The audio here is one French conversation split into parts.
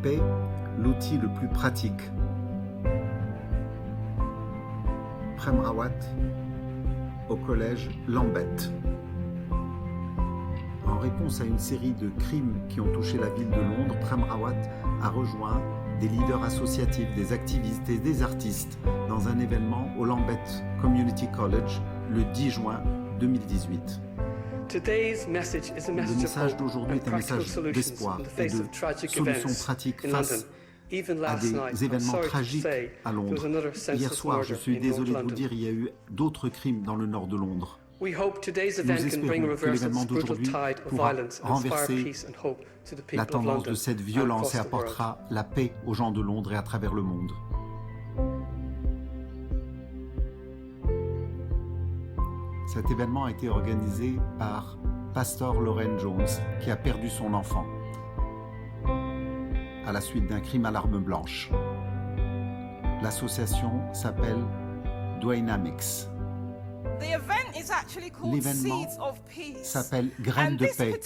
paix, l'outil le plus pratique. Prem Rawat, au collège Lambeth. En réponse à une série de crimes qui ont touché la ville de Londres, Prem Rawat a rejoint des leaders associatifs, des activistes et des artistes dans un événement au Lambeth Community College le 10 juin 2018. Le message d'aujourd'hui est un message d'espoir et de solutions pratiques face à des événements tragiques à Londres. Hier soir, je suis désolé de vous dire, il y a eu d'autres crimes dans le nord de Londres. Nous espérons que l'événement d'aujourd'hui pourra renverser la tendance de cette violence et apportera la paix aux gens de Londres et à travers le monde. Cet événement a été organisé par Pastor Lauren Jones, qui a perdu son enfant à la suite d'un crime à l'arme blanche. L'association s'appelle Dwynamics. L'événement s'appelle Graines de paix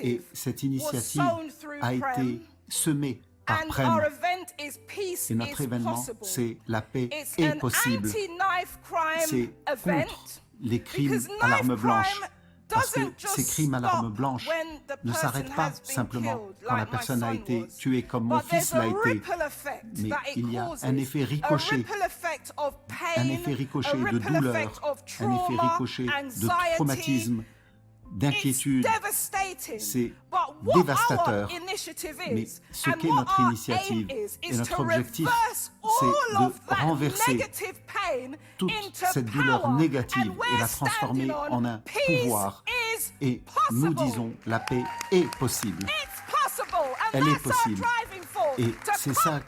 et cette initiative a été semée par Prem. Et notre événement, c'est la paix est possible. C'est contre les crimes à l'arme blanche. Parce que ces crimes à l'arme blanche ne s'arrêtent pas simplement quand la personne a été tuée comme mon fils l'a été, mais il y a un effet ricochet de douleur, un effet ricochet de traumatisme, d'inquiétude. C'est dévastateur. Mais ce qu'est notre initiative et notre objectif, c'est de renverser toute cette douleur négative et la transformer en un pouvoir. Et nous disons, la paix est possible. Elle est possible. Et c'est ça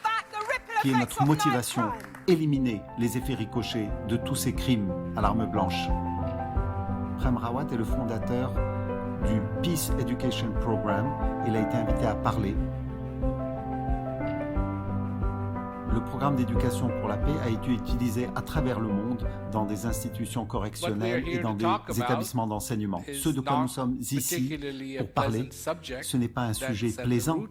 qui est notre motivation, éliminer les effets ricochets de tous ces crimes à l'arme blanche. Prem Rawat est le fondateur du Peace Education Program. Il a été invité à parler. Le programme d'éducation pour la paix a été utilisé à travers le monde dans des institutions correctionnelles et dans des établissements d'enseignement. Ce de quoi nous sommes ici pour parler, ce n'est pas un sujet plaisant.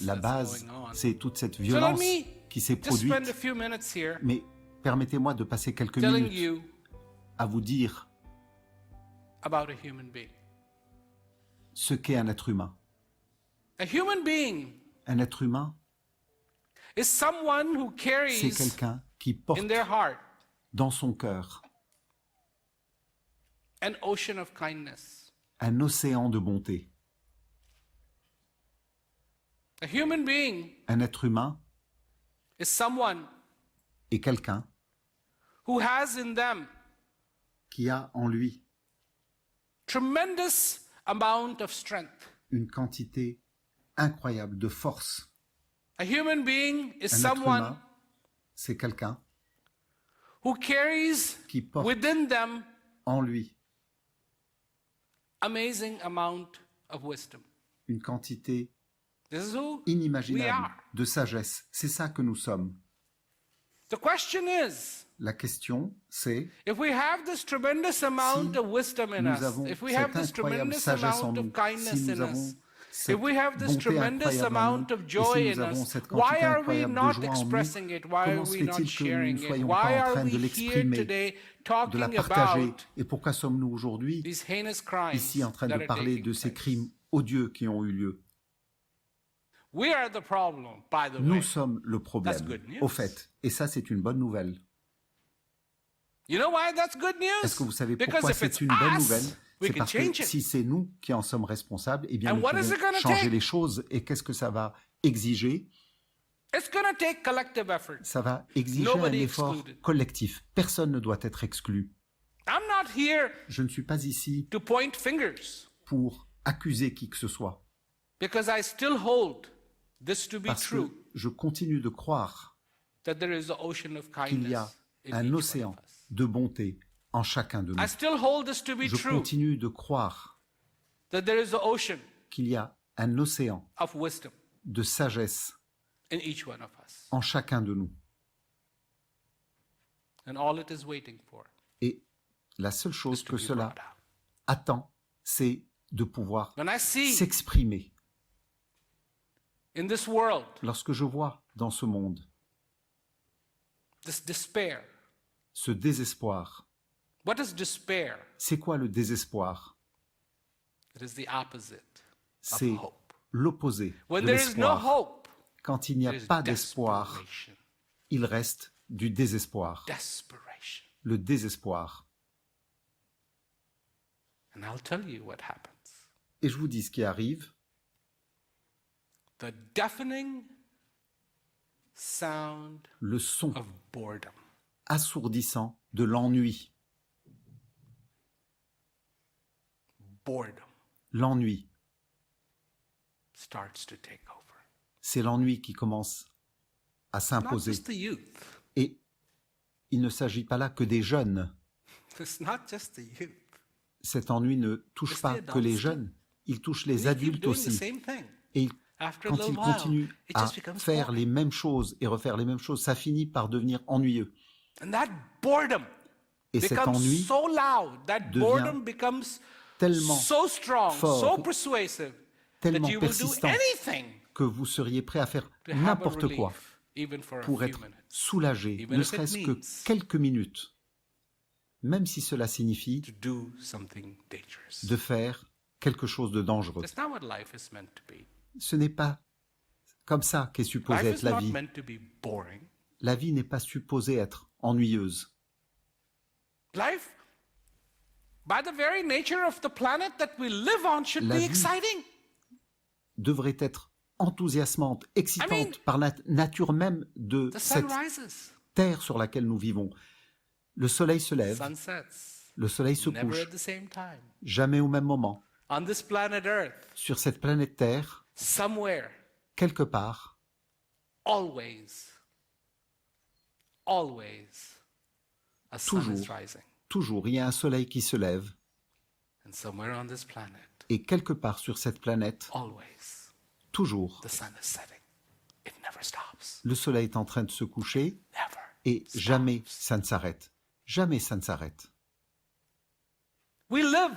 La base, c'est toute cette violence qui s'est produite. Mais permettez-moi de passer quelques minutes à vous dire ce qu'est un être humain. Un être humain, c'est quelqu'un qui porte dans son cœur un océan de bonté. Un être humain est quelqu'un qui a en lui une quantité incroyable de force. Un être humain, c'est quelqu'un qui porte en lui une quantité inimaginable de sagesse. C'est ça que nous sommes. La question, c'est si nous avons cette incroyable sagesse en nous, si nous avons cette bonté incroyable en nous, et si nous avons cette quantité incroyable de joie en nous, comment se fait-il que nous ne soyons pas en train de l'exprimer, de la partager? Et pourquoi sommes-nous aujourd'hui ici en train de parler de ces crimes odieux qui ont eu lieu? Nous sommes le problème, au fait. Et ça, c'est une bonne nouvelle. Est-ce que vous savez pourquoi c'est une bonne nouvelle? C'est parce que si c'est nous qui en sommes responsables, eh bien nous pouvons changer les choses. Et qu'est-ce que ça va exiger? Ça va exiger un effort collectif. Personne ne doit être exclu. Je ne suis pas ici pour accuser qui que ce soit. Parce que je continue de croire qu'il y a un océan de bonté en chacun de nous. Je continue de croire qu'il y a un océan de sagesse en chacun de nous. Et la seule chose que cela attend, c'est de pouvoir s'exprimer. in this world, lorsque je vois dans ce monde this despair. ce désespoir, What is despair? c'est quoi le désespoir? It is the opposite of C'est hope. l'opposé When de there is no l'espoir. hope, Quand il n'y a there is pas d'espoir, desperation. il reste du désespoir. Desperation. Le désespoir. And I'll tell you what happens. Et je vous dis ce qui arrive. The deafening sound Le son of boredom. assourdissant de l'ennui. Boredom L'ennui. starts to take over. C'est l'ennui qui commence à Not s'imposer. just the youth. Et il ne s'agit pas là que des jeunes. It's not just the youth. Cet ennui ne touche It's pas the que les adults jeunes, il touche les They keep adultes doing the aussi. same thing. Et After a quand little ils while, continuent it à just becomes faire boring. les mêmes choses et refaire les mêmes choses, ça finit par devenir ennuyeux. And that boredom Et cet becomes ennui so loud, that devient boredom becomes tellement so strong, fort, so persuasive, that tellement you will do persistant anything que vous seriez prêt à faire to have a n'importe quoi relief, even for a pour few être minutes. soulagé, Even ne if it serait-ce que means quelques minutes, même si cela signifie To do something dangerous. de faire quelque chose de dangereux. That's not what life is meant to be. Ce n'est pas comme ça qu'est supposée Life être is la not vie. meant to be boring. La vie n'est pas supposée être ennuyeuse. Life, by the very nature of the planet that we live on, should La be vie exciting. Devrait être enthousiasmante, excitante I mean, par la nature même de The sun cette rises, terre sur laquelle nous vivons. Le soleil se lève, sun sets, le soleil se never couche, at the same time. jamais au même moment. On this planet Earth, Sur cette planète Terre, somewhere, quelque part, always, a sun is Toujours. rising. toujours, il y a un soleil qui se lève, And somewhere on this planet, et quelque part sur cette planète, always, toujours, the sun is setting. It never stops. le soleil est en train de se coucher, Never. et jamais ça ne s'arrête. Jamais ça ne s'arrête. We live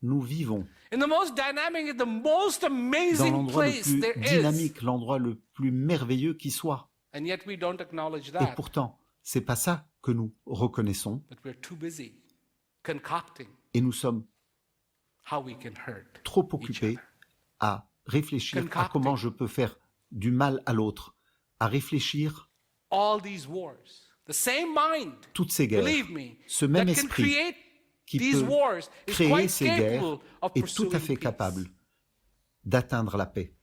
Nous vivons in the most dynamic, the most dans amazing l'endroit le place plus there is. dynamique, l'endroit le plus merveilleux qui soit. And yet we don't acknowledge Et that. pourtant, c'est pas ça que nous reconnaissons, But we're too busy concocting et nous sommes how we can hurt trop each occupés other. à réfléchir à Concocting. comment je peux faire du mal à l'autre, à réfléchir All these wars, the same mind, toutes ces guerres. believe me, Ce même that can esprit create qui these peut wars is créer quite ces guerres capable of est tout à pursuing fait peace. capable d'atteindre la paix.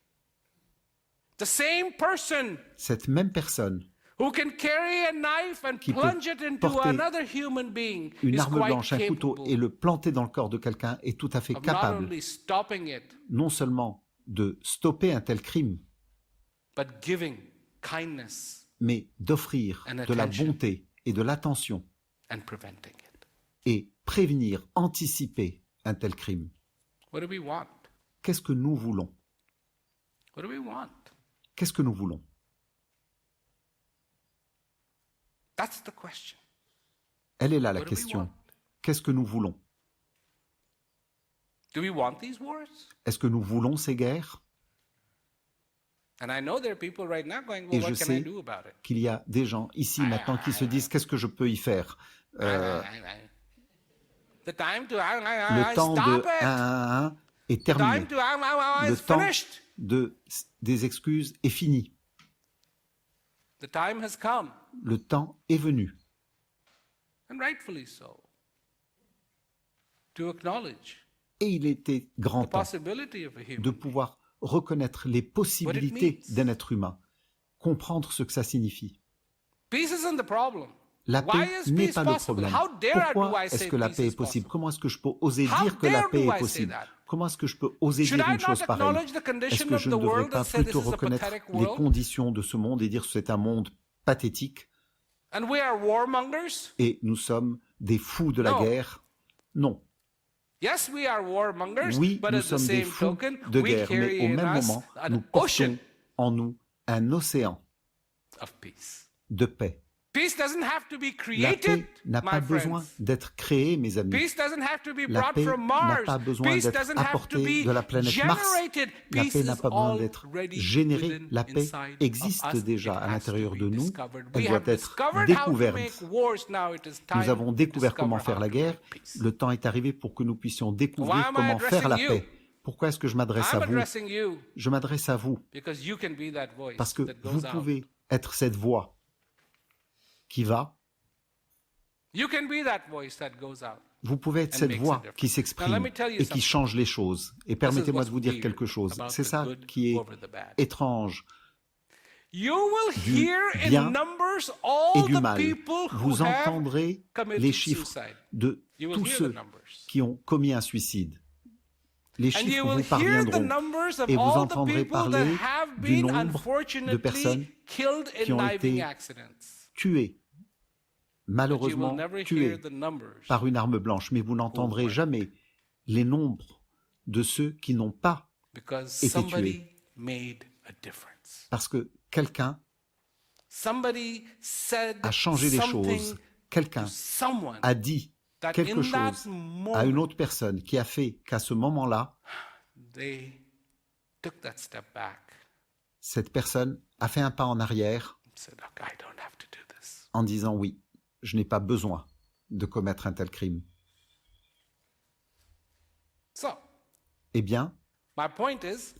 The same person Cette même personne, who can carry a knife and qui peut plunge it into porter another human being une is arme quite blanche, un couteau, capable et le planter dans le corps de quelqu'un est tout à fait of not capable, only stopping it, non seulement de stopper un tel crime, but giving kindness mais d'offrir And de la attention. bonté et de l'attention and preventing it. et prévenir, anticiper un tel crime. What do we want? Qu'est-ce que nous voulons? What do we want? Qu'est-ce que nous voulons? That's the question. Elle est là la What do we question. want? Qu'est-ce que nous voulons? Do we want these wars? Est-ce que nous voulons ces guerres? And I know there are people right now going, Et well, je what can I sais do about it? qu'il y a des gens ici maintenant qui se disent qu'est-ce que je peux y faire? The time to Le temps stop de it. 1 est Time terminé. to Le is temps finished. des excuses est fini. The time has come, Le temps est venu, and rightfully so, to acknowledge et il était grand the temps possibility of a human de being. pouvoir reconnaître les possibilités means. d'un être humain, comprendre ce que ça signifie. Peace isn't the problem. La Why paix is n'est peace pas le possible? problème. How dare do Pourquoi I est-ce say que la peace paix is est possible? possible? Comment est-ce que je peux oser How dire que la dare paix do est I say possible? that? Comment est-ce que je peux oser Should dire I une chose not pareille? acknowledge the Est-ce condition que of je the ne devrais world pas and say this plutôt is a reconnaître pathetic les world? conditions de ce monde et dire que c'est un monde pathétique And we are warmongers? et nous sommes des fous de la Non. guerre? Non. Yes, we are warmongers, Oui, but nous at the sommes des same fous token, de we guerre, mais carry au in même us moment, an nous ocean portons en nous un océan of peace. de paix. Peace doesn't have to be La paix created, n'a pas my besoin friends. d'être créée, mes amis. Peace doesn't have to be La brought paix from n'a Mars. pas besoin Peace d'être doesn't have to apportée be de la planète Mars. generated. La Peace paix n'a is pas besoin d'être already générée. within, La paix inside of existe us. déjà It à has l'intérieur to de be nous. discovered. Elle We doit have être discovered how to découverte. make wars. Now it is time Nous avons to découvert discover comment how faire la to guerre. make peace. Le temps est arrivé pour que nous puissions Why découvrir am I comment faire la addressing you? paix. Pourquoi est-ce que je m'adresse à I'm vous? addressing you Je m'adresse à vous because you can be that voice parce que that vous goes out. pouvez être cette voix qui va. You can be that voice that goes out. Vous pouvez être And cette makes a voix difference. qui Now, let s'exprime me tell you et qui something. change les choses. Et permettez-moi de vous dire quelque chose. about C'est the ça good qui est over the bad. étrange You will hear bien in numbers et all du the mal. people who Vous have entendrez committed les chiffres suicide. de You will tous hear the ceux numbers. qui ont commis un suicide. Les And you chiffres will vous hear the parviendront numbers of et vous all the entendrez people parler that have du been nombre de personnes unfortunately killed qui in ont diving été accidents. tuées, But you will malheureusement never tuées hear the numbers. par une arme blanche, mais vous n'entendrez were. jamais les nombres de ceux qui n'ont pas, Because été somebody made a difference. parce que quelqu'un Somebody said a changé les something choses, quelqu'un to someone a dit that quelque in that chose moment à une autre personne qui a fait qu'à ce moment-là, they took that step back cette personne a fait un pas en arrière and said, "Look, I don't have to do this." en disant oui, je n'ai pas besoin de commettre un tel crime. So, Eh bien, my point is,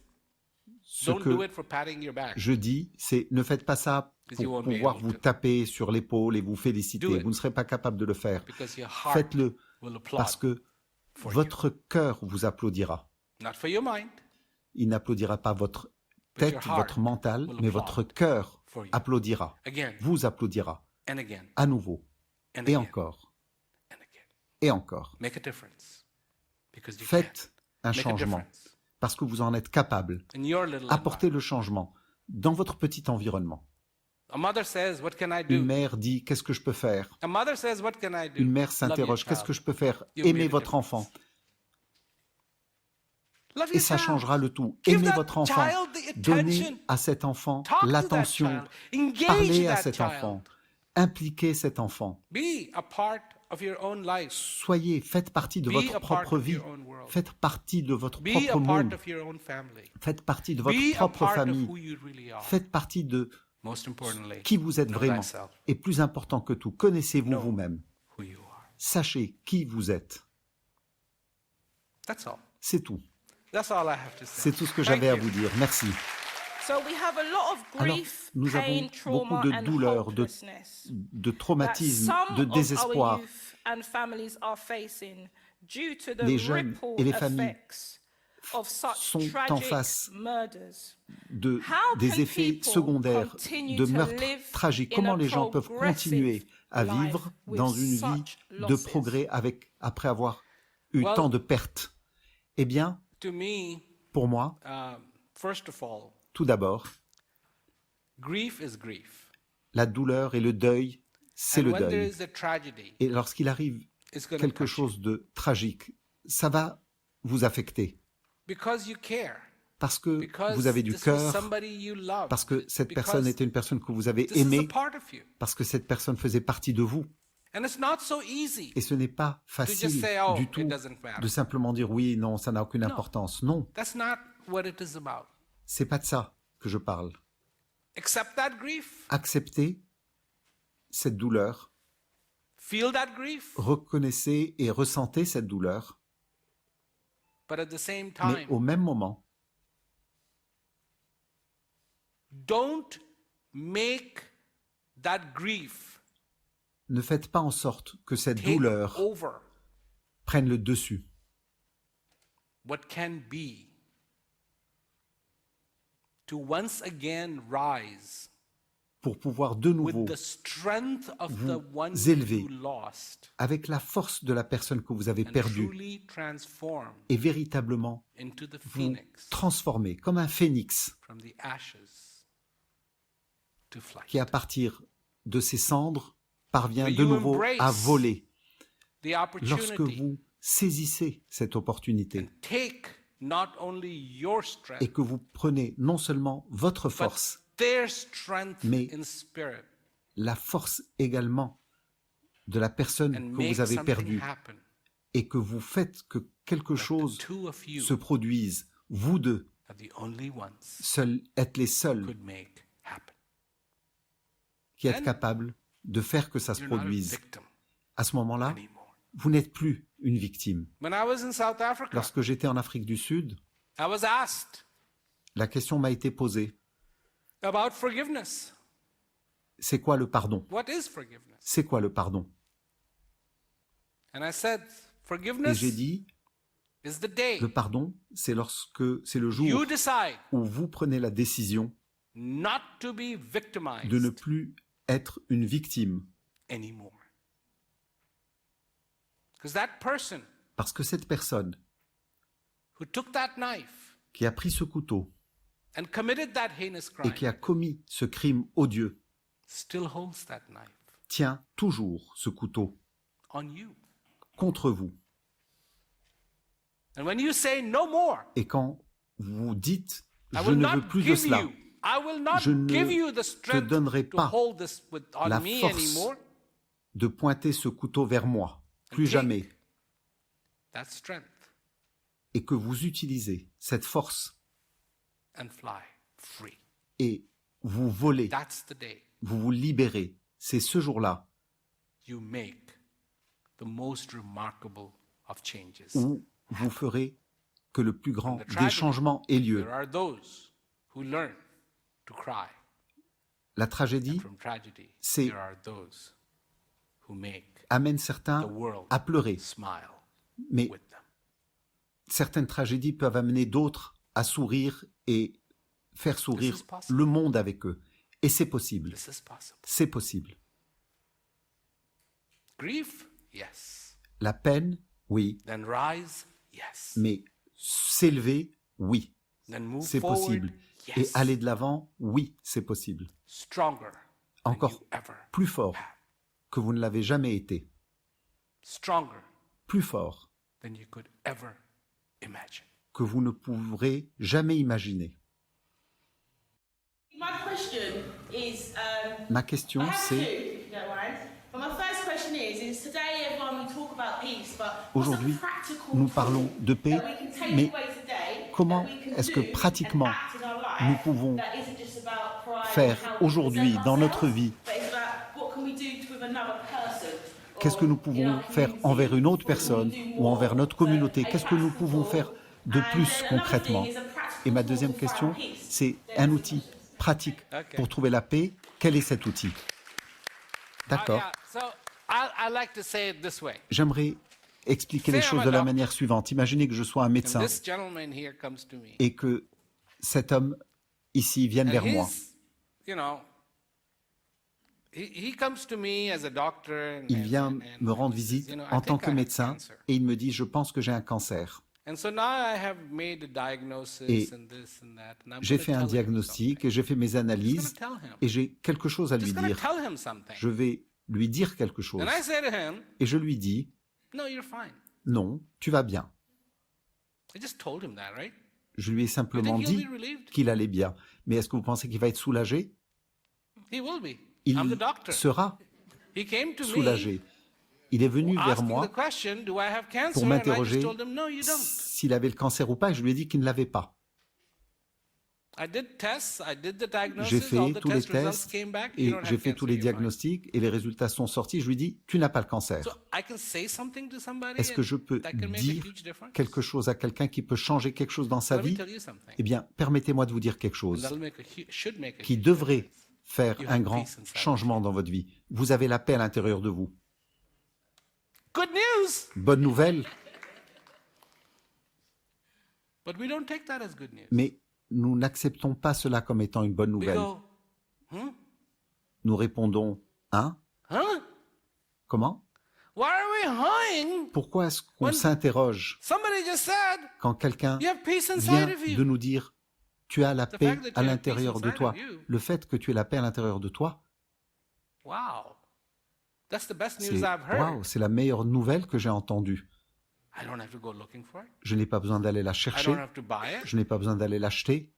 ce don't do que it for patting your back. je dis, c'est ne faites pas ça Because you pour won't be pouvoir able vous to. taper sur l'épaule et vous féliciter. Do it. Vous ne serez pas capable de le faire. Because your heart Faites-le will applaud, parce que for votre cœur vous applaudira. not for your mind, Il n'applaudira pas votre but your tête, heart votre mental, will mais applaud votre cœur for you. applaudira, Again vous applaudira and again à nouveau, and et again encore, and again. et encore. Make a difference. Because you Faites un can. Make a changement difference parce que vous en êtes capable. in your little Apportez environment. le changement dans votre petit environnement. A mother says, "What can I Une do?" mère dit, qu'est-ce que je peux faire? A mother says, "What can I do?" Une mère Love your s'interroge, qu'est-ce child. que je peux faire? You'll make Aimez a votre difference. enfant. Love Et your ça child. changera le tout. Give Aimez that votre enfant. child the Donnez attention. à cet enfant Talk to that l'attention. child. Engage Parlez à that cet child. enfant. Impliquez cet enfant. Be a part of your own life. Soyez, faites partie de Be votre a part propre of vie. your own world. Faites partie de votre Be propre a part monde. of your own family. Faites partie de votre Be a propre part of famille. who you really are. Faites partie de Most importantly, qui vous êtes know vraiment. thyself, Et plus important que tout, connaissez-vous Know. vous-même. who you are. Sachez qui vous êtes. That's all. C'est tout. That's all I have to say. C'est tout ce que Thank j'avais à you. vous dire. Merci. So we have a lot of Alors, grief, nous pain, avons trauma, beaucoup de and douleurs, hopelessness de that traumatisme, some de of our désespoir. youth and families are facing due to the Les jeunes ripple et les familles effects of such sont en tragic face murders. de, How des can effets people secondaires continue de to meurtres live tragiques. in Comment a les gens peuvent progressive continuer à life vivre with dans une vie such de losses? progrès après avoir eu Well, tant de pertes? Eh bien, To me, pour moi, first of all, tout d'abord, grief is grief. la douleur et le deuil, c'est And le when there deuil. is a tragedy, Et lorsqu'il arrive it's going to quelque touch you chose de tragique, ça va vous affecter. because you care. Parce que Because vous avez du this was cœur, somebody you loved. parce que cette Because personne était une personne que vous avez this is a aimée, part of you. parce que cette personne faisait partie de vous. And it's not so easy Et ce n'est pas to just facile say, "Oh, du it tout doesn't matter." de simplement dire oui, non, ça n'a aucune Non. importance. Non, That's not what it is about. c'est pas de ça que je parle. Accept that grief, Acceptez cette douleur, feel that grief, reconnaissez et ressentez cette douleur, but at the same mais time, au même moment, don't make that grief ne faites pas en sorte que cette take douleur over prenne le dessus. what can be to once again rise Pour pouvoir de nouveau, with the strength of the one élever you lost avec la force de la personne que vous avez and perdue, truly transform et véritablement into the vous phoenix transformer comme un phénix from the ashes to flight. qui, à partir de ses cendres, parvient When de you nouveau à embrace voler. The Lorsque opportunity vous saisissez cette opportunité and take not only your strength, et que vous prenez non seulement votre but force, their strength mais in spirit, la force également de la personne and que make vous avez something perdue happen. et que vous faites que quelque That the chose two of you se produise, vous deux, are the only ones seuls, êtes les seuls could make happen. qui êtes Then capables de faire que ça se You're not a produise. victim À ce moment-là, anymore. vous n'êtes plus une victime. When I was in South Africa, Lorsque j'étais en Afrique du Sud, I was asked la question m'a été posée, about forgiveness. c'est quoi le pardon? What is forgiveness? C'est quoi le pardon? And I said, Et forgiveness j'ai dit, is the day le pardon, c'est c'est le you jour decide où vous prenez la décision not to be victimized de ne plus être une victime. anymore. Because that person Parce que cette personne who took that knife qui a pris ce couteau and committed that heinous et crime qui a commis ce crime odieux still holds that knife tient toujours ce couteau on you. contre vous. And when you say no more, Et quand vous dites « I je will ne veux not plus de give cela you, I will not je ne give you the te strength donnerai to pas hold this on la me force anymore, de pointer ce couteau vers moi, plus take jamais, that strength et que vous utilisez cette force and fly free. et vous volez, That's the day vous vous libérez, c'est ce jour-là you make the most remarkable of changes. où vous ferez que le plus grand And the des tragedy, changements ait lieu. There are those who learn to cry. La tragédie From tragedy, c'est- there are those who make amène the certains world à pleurer, smile mais with them. certaines tragédies peuvent amener d'autres à sourire et faire sourire This is possible. le monde avec eux. Et c'est possible, This is possible. c'est possible. Grief, yes. La peine, oui, Then rise, yes. mais s'élever, oui, Then move c'est forward, possible. yes. Et aller de l'avant, oui, c'est possible. Stronger Encore than you ever plus fort que vous ne l'avez jamais été, stronger plus fort than you could ever imagine. que vous ne pourrez jamais imaginer. My question is, Ma question, I have two, c'est, if you don't mind. But my first question is today everyone we talk about peace, but aujourd'hui, what's a practical nous tool parlons de paix, that we can take mais away today, comment that we can est-ce que do pratiquement and act in our life nous pouvons that isn't just about pride faire and how we aujourd'hui present dans notre ourselves, vie? but it's about what can we do with another person, or, Qu'est-ce que nous in pouvons our faire community? envers une autre What can we personne do ou envers more? notre communauté? So, a Qu'est-ce que nous practical pouvons tool. faire de And plus then another concrètement? thing is a practical Et ma tool deuxième to find question, peace. c'est There's un two outil questions. pratique Ok. pour trouver la paix. Quel est cet outil? D'accord. Yeah, so I like to say it this way. J'aimerais expliquer les Say I'm choses a de la doctor. manière suivante. Imaginez que je sois un And médecin this gentleman here comes to me. et que cet homme ici vienne And vers moi. he's, you know, he comes to me as a doctor. Il vient me rendre he says, visite you know, I en tant think que I have médecin cancer. et il me dit, je pense que j'ai un cancer. And so now I have made a diagnosis Et and this and that. And I'm J'ai gonna fait un tell him diagnostic et j'ai fait mes analyses something. I'm just gonna tell him. et j'ai quelque chose à lui Just gonna dire. tell him something. Je vais lui dire quelque chose. And I say to him, Et je lui dis, no, you're fine. non, tu vas bien. I just told him that, right? Je lui ai You simplement think he'll dit be relieved? qu'il allait bien. Mais est-ce que vous pensez qu'il va être soulagé? He will be. Il I'm the doctor. sera He came to me soulagé. Il est venu vers asking the moi question, do I have cancer? pour And I m'interroger just told him, no, you don't. s'il avait le cancer ou pas. Et je lui ai dit qu'il ne l'avait pas. I did tests, I did the J'ai diagnosis, all fait the tous les test results tests came back. You et don't j'ai have fait tous les cancer, you're fine. diagnostics et les résultats sont sortis. Je lui ai dit, tu n'as pas le cancer. So I can say something to somebody Est-ce que je and peux that can make a dire huge difference? quelque chose à quelqu'un qui peut changer quelque chose dans sa Let me vie? tell you something. Eh bien, permettez-moi de vous dire quelque And chose that'll make should make a qui huge devrait difference. faire You un have grand peace inside. changement dans votre vie. Vous avez la paix à l'intérieur de vous. Good news! Bonne nouvelle, But we don't take that as good news. mais nous n'acceptons pas cela comme étant une bonne We nouvelle. go, Nous répondons, hein? huh? Comment? Why are we hawing? Pourquoi est-ce qu'on When- s'interroge Somebody just said, quand quelqu'un you have peace vient inside of de you. nous dire tu as la The paix fact that à you have l'intérieur peace de inside toi? of you. Le fait que tu aies la paix à l'intérieur de toi, Wow. That's the best news c'est I've heard. waouh, c'est la meilleure nouvelle que j'ai entendue. I don't have to go looking for it. Je n'ai pas besoin d'aller la I chercher, don't have to buy it. je n'ai pas besoin d'aller l'acheter.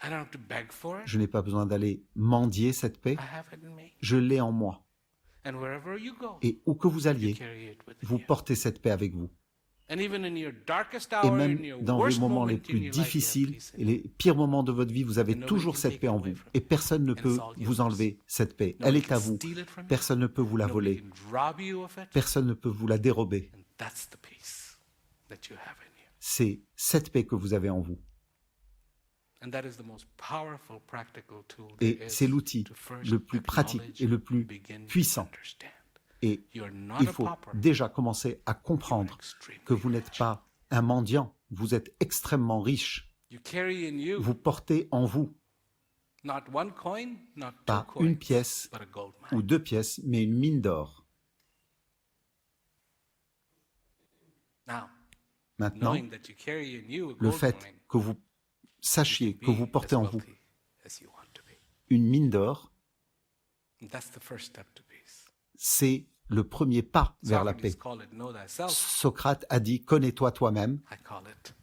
I don't have to beg for it. Je n'ai pas besoin d'aller mendier cette paix. I have it in me. Je l'ai en moi. And wherever you go, Et où que vous you alliez, carry it within vous you. portez cette paix avec vous. And even in your darkest Et hour, in même your dans les worst moments moment les in plus your life, you have difficiles peace in et you. les pires moments de votre vie, vous avez And nobody toujours can cette take paix it en away vous. from Et you. personne ne And peut it's all vous yours. enlever cette paix. Nobody Elle est à can vous. steal it from you. Personne ne peut vous la Nobody voler. can rob you of it. Personne ne peut vous la dérober. And that's the peace that you have in you. C'est cette paix que vous avez en vous. And that is the most powerful practical tool Et there is c'est l'outil to first le plus pratique acknowledge et le plus and begin to puissant. understand. Et You are not il a faut pauper. déjà commencer à comprendre Extremely que vous n'êtes pas un mendiant. Vous êtes extrêmement riche. You carry in you Vous portez en vous not one coin, not two pas coins, une pièce but a gold ou mine. 2 pièces, mais une mine d'or. Now, Maintenant, knowing that you carry in you a le gold fait mine, que vous sachiez you que vous be portez as en vous wealthy as you want to be. une mine d'or, And that's the first step to peace. c'est le premier pas vers la paix. Socrates called it know thyself. Socrate a dit « connais-toi toi-même I call it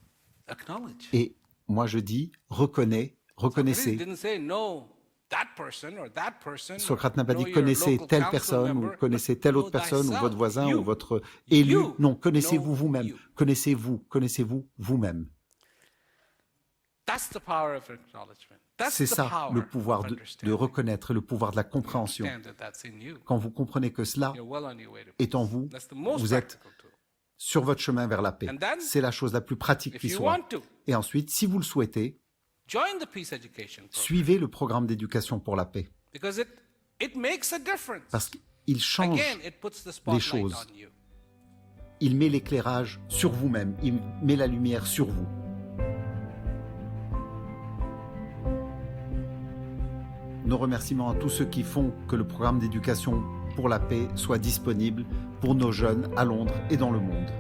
acknowledge. » et moi je dis « Socrates reconnaissez ». didn't say know that person or that person. Socrate n'a pas or dit know « your connaissez local telle council personne » member, ou « but connaissez telle autre know personne » ou thyself, votre voisin you. ou votre élu. You Non, connaissez-vous know vous-même. you. Connaissez-vous vous-même. That's the power of acknowledgement. That's C'est the ça power le pouvoir of de understanding. reconnaître, le pouvoir de la compréhension. Understand that that's in you. Quand vous comprenez que cela You're well on your way to est peace. en vous, That's the most vous êtes practical tool. sur votre chemin vers la paix. And then, C'est la chose la plus pratique If qui you soit. want to, Et ensuite, si vous le souhaitez, join the peace education program suivez le programme d'éducation pour la paix. because it makes a difference. Parce qu'il change, Again, it puts the spotlight choses. on you. il met l'éclairage sur vous-même, il met la lumière sur vous. Nos remerciements à tous ceux qui font que le programme d'éducation pour la paix soit disponible pour nos jeunes à Londres et dans le monde.